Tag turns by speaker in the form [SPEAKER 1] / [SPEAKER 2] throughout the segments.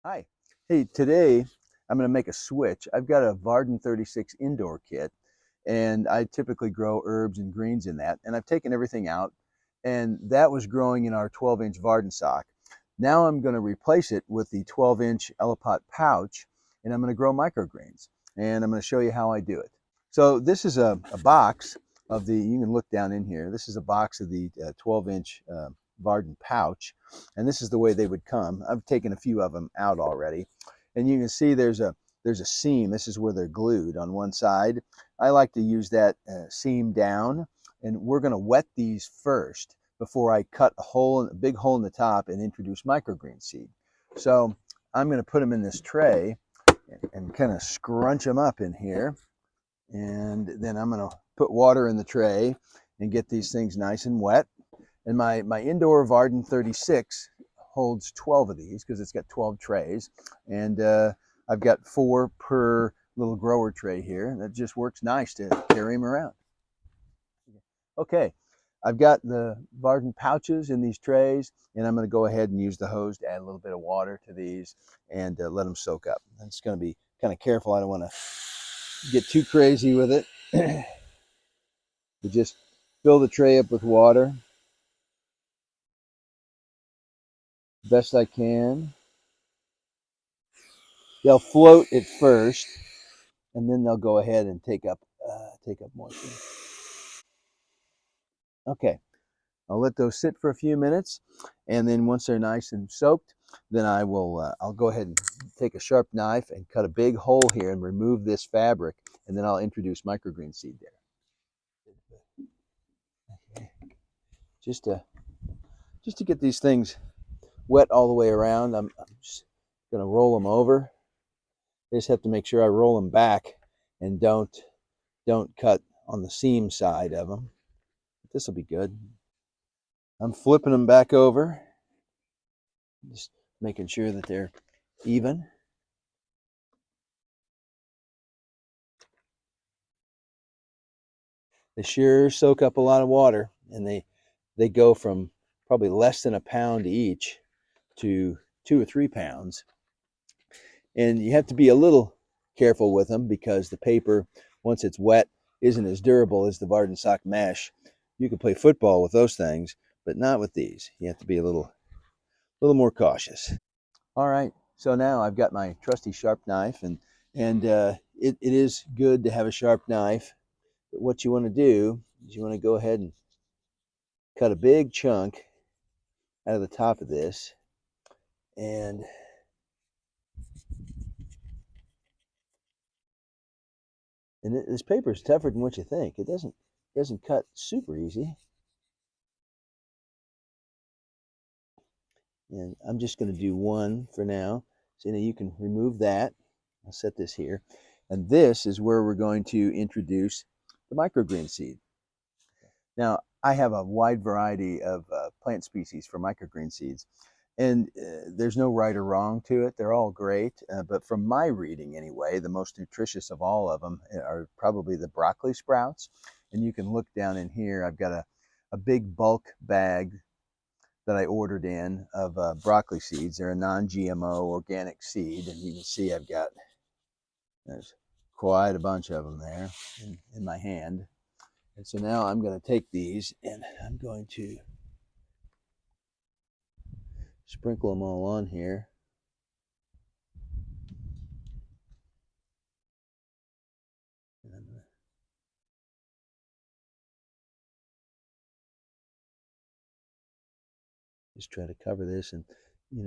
[SPEAKER 1] Hi. Hey, today I'm going to make a switch. I've got a Varden 36 indoor kit, and I typically grow herbs and greens in that. And I've taken everything out, and that was growing in our 12-inch Varden sock. Now I'm going to replace it with the 12-inch Elipot pouch, and I'm going to grow microgreens. And I'm going to show you how I do it. So this is a box of the, you can look down in here, this is a box of the 12-inch Varden pouch, and this is the way they would come. I've taken a few of them out already, and you can see there's a seam. This is where they're glued on one side. I like to use that seam down, and we're going to wet these first before I cut a big hole in the top and introduce microgreen seed. So I'm going to put them in this tray and kind of scrunch them up in here, and then I'm going to put water in the tray and get these things nice and wet. And my indoor Varden 36 holds 12 of these because it's got 12 trays. And I've got 4 per little grower tray here. And that just works nice to carry them around. Okay, I've got the Varden pouches in these trays, and I'm going to go ahead and use the hose to add a little bit of water to these and let them soak up. And it's going to be kind of careful. I don't want to get too crazy with it. You just fill the tray up with water best I can. They'll float at first, and then they'll go ahead and take up moisture. Okay, I'll let those sit for a few minutes, and then once they're nice and soaked, then I'll go ahead and take a sharp knife and cut a big hole here and remove this fabric, and then I'll introduce microgreen seed there. Okay. Just to get these things wet all the way around, I'm just gonna roll them over. I just have to make sure I roll them back and don't cut on the seam side of them. This will be good. I'm flipping them back over, just making sure that they're even. They sure soak up a lot of water, and they go from probably less than a pound each to 2 or 3 pounds. And you have to be a little careful with them because the paper, once it's wet, isn't as durable as the Varden sock mesh. You can play football with those things, but not with these. You have to be a little more cautious. All right, so now I've got my trusty sharp knife, and it is good to have a sharp knife. But what you want to do is you want to go ahead and cut a big chunk out of the top of this, and this paper is tougher than what you think. It doesn't cut super easy. And I'm just going to do one for now. So now you can remove that. I'll set this here. And this is where we're going to introduce the microgreen seed. Now, I have a wide variety of plant species for microgreen seeds. And there's no right or wrong to it. They're all great. But from my reading anyway, the most nutritious of all of them are probably the broccoli sprouts. And you can look down in here. I've got a big bulk bag that I ordered in of broccoli seeds. They're a non-GMO organic seed, and you can see there's quite a bunch of them there in my hand. And so now I'm going to take these and I'm going to sprinkle them all on here. Just try to cover this and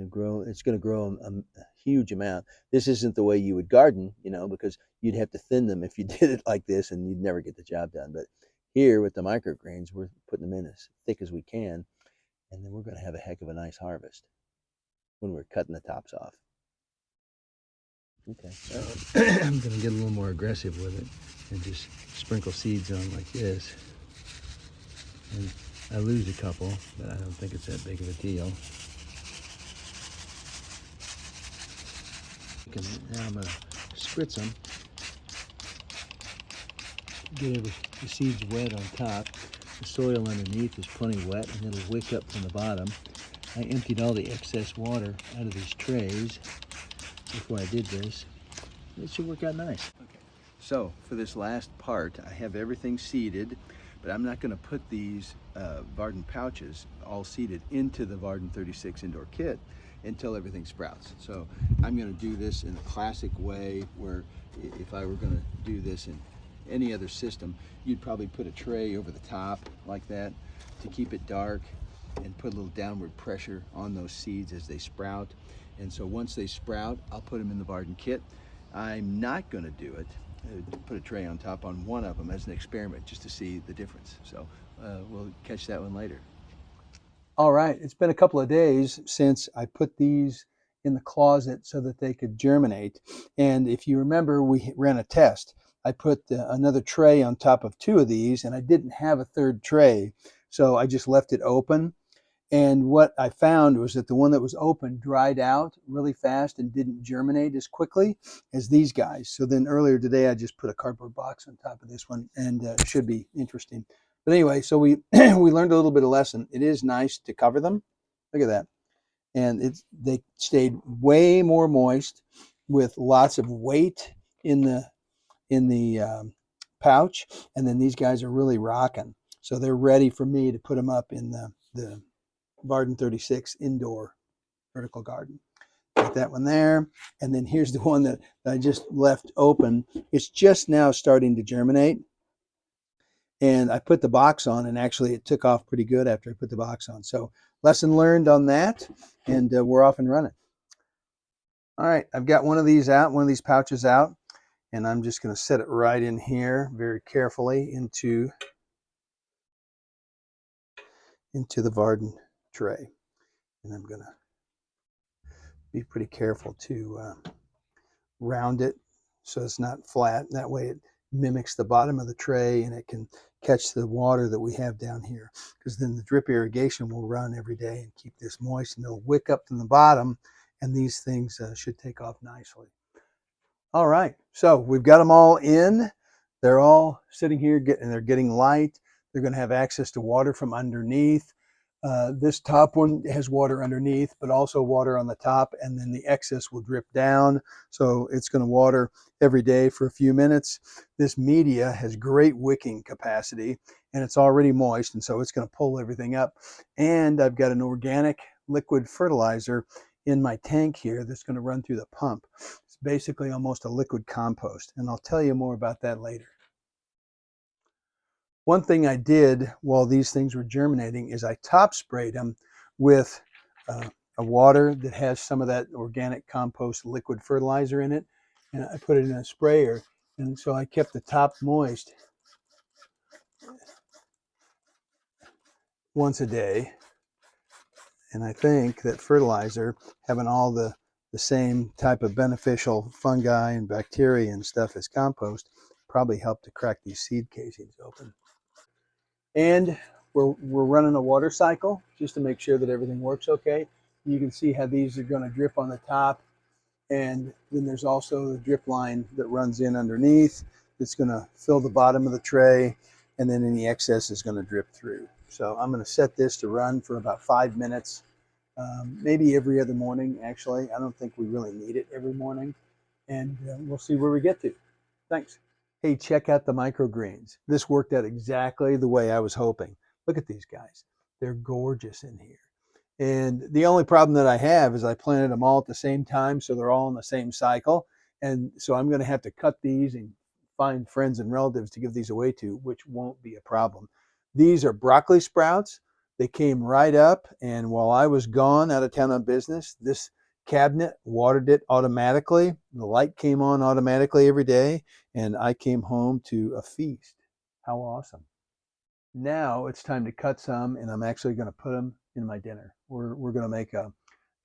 [SPEAKER 1] grow. It's going to grow a huge amount. This isn't the way you would garden, because you'd have to thin them if you did it like this, and you'd never get the job done. But here with the microgreens, we're putting them in as thick as we can, and then we're going to have a heck of a nice harvest when we're cutting the tops off. Okay, I'm going to get a little more aggressive with it and just sprinkle seeds on like this. And I lose a couple, but I don't think it's that big of a deal. Now I'm going to spritz them, get the seeds wet on top. The soil underneath is plenty wet, and it'll wick up from the bottom. I emptied all the excess water out of these trays, That's why I did this. It should work out nice. Okay. So for this last part, I have everything seeded, but I'm not going to put these Varden pouches all seeded into the Varden 36 indoor kit until everything sprouts. So I'm going to do this in a classic way where if I were going to do this in any other system, you'd probably put a tray over the top like that to keep it dark and put a little downward pressure on those seeds as they sprout. And so once they sprout, I'll put them in the Varden kit. I'm not going to do it, put a tray on top on one of them as an experiment just to see the difference. So we'll catch that one later. All right, it's been a couple of days since I put these in the closet so that they could germinate. And if you remember, we ran a test. I put another tray on top of two of these, and I didn't have a third tray. So I just left it open. And what I found was that the one that was open dried out really fast and didn't germinate as quickly as these guys. So then earlier today, I just put a cardboard box on top of this one, and it should be interesting. But anyway, so we we learned a little bit of lesson. It is nice to cover them. Look at that. And they stayed way more moist with lots of weight in the pouch. And then these guys are really rocking. So they're ready for me to put them up in the Varden 36 indoor vertical garden. Got that one there. And then here's the one that I just left open. It's just now starting to germinate. And I put the box on, and actually it took off pretty good after I put the box on. So lesson learned on that, and we're off and running. All right, I've got one of these out, one of these pouches out, and I'm just going to set it right in here very carefully into the Varden tray. And I'm going to be pretty careful to round it so it's not flat. That way it mimics the bottom of the tray and it can catch the water that we have down here, because then the drip irrigation will run every day and keep this moist, and it'll wick up from the bottom, and these things should take off nicely. All right, so we've got them all in. They're all sitting here and they're getting light. They're going to have access to water from underneath. This top one has water underneath, but also water on the top, and then the excess will drip down. So it's going to water every day for a few minutes. This media has great wicking capacity, and it's already moist, and so it's going to pull everything up. And I've got an organic liquid fertilizer in my tank here that's going to run through the pump. It's basically almost a liquid compost, and I'll tell you more about that later. One thing I did while these things were germinating is I top sprayed them with a water that has some of that organic compost liquid fertilizer in it, and I put it in a sprayer, and so I kept the top moist once a day. And I think that fertilizer, having all the same type of beneficial fungi and bacteria and stuff as compost, probably helped to crack these seed casings open. And we're running a water cycle just to make sure that everything works okay. You can see how these are going to drip on the top, and then there's also the drip line that runs in underneath that's going to fill the bottom of the tray, and then any excess is going to drip through. So I'm going to set this to run for about 5 minutes, maybe every other morning. Actually, I don't think we really need it every morning, and we'll see where we get to. Thanks. Hey, check out the microgreens. This worked out exactly the way I was hoping. Look at these guys. They're gorgeous in here. And the only problem that I have is I planted them all at the same time, so they're all in the same cycle. And so I'm going to have to cut these and find friends and relatives to give these away to, which won't be a problem. These are broccoli sprouts. They came right up, and while I was gone out of town on business, this cabinet watered it automatically. The light came on automatically every day, and I came home to a feast. How awesome. Now it's time to cut some, and I'm actually going to put them in my dinner. We're going to make a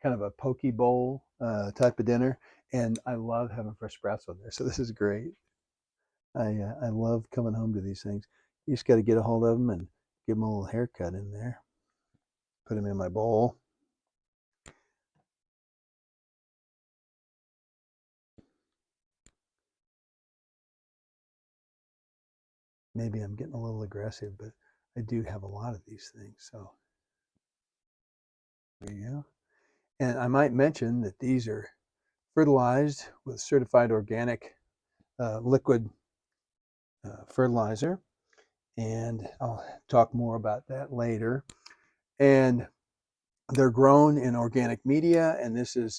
[SPEAKER 1] kind of a poke bowl type of dinner, and I love having fresh sprouts on there. So this is great. I love coming home to these things. You just got to get a hold of them and give them a little haircut in there. Put them in my bowl. Maybe I'm getting a little aggressive, but I do have a lot of these things. So there you go. And I might mention that these are fertilized with certified organic liquid fertilizer. And I'll talk more about that later. And they're grown in organic media, and this is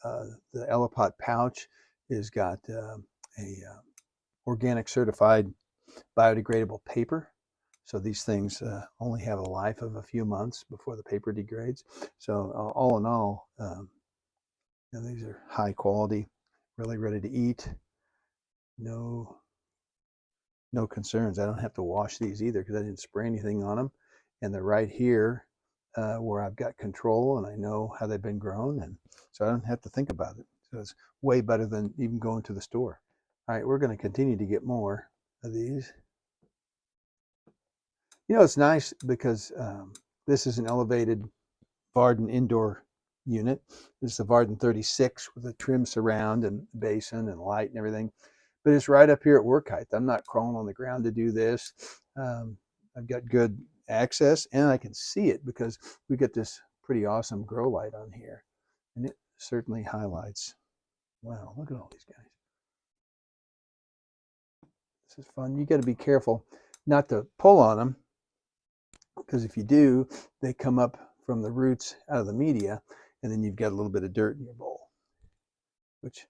[SPEAKER 1] the Elipot pouch has got a organic certified biodegradable paper. So these things only have a life of a few months before the paper degrades. So all in all, these are high quality, really ready to eat. No concerns. I don't have to wash these either because I didn't spray anything on them. And they're right here where I've got control and I know how they've been grown. And so I don't have to think about it. So it's way better than even going to the store. All right, we're going to continue to get more of these. It's nice because this is an elevated Varden indoor unit. This is a Varden 36 with a trim surround and basin and light and everything. But it's right up here at work height. I'm not crawling on the ground to do this. I've got good access and I can see it because we get this pretty awesome grow light on here. And it certainly highlights. Wow, look at all these guys. This is fun. You got to be careful not to pull on them because if you do, they come up from the roots out of the media and then you've got a little bit of dirt in your bowl, which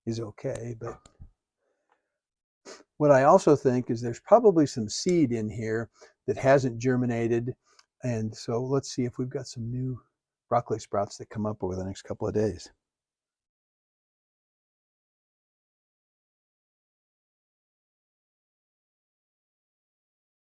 [SPEAKER 1] is okay. But what I also think is there's probably some seed in here that hasn't germinated. And so let's see if we've got some new broccoli sprouts that come up over the next couple of days.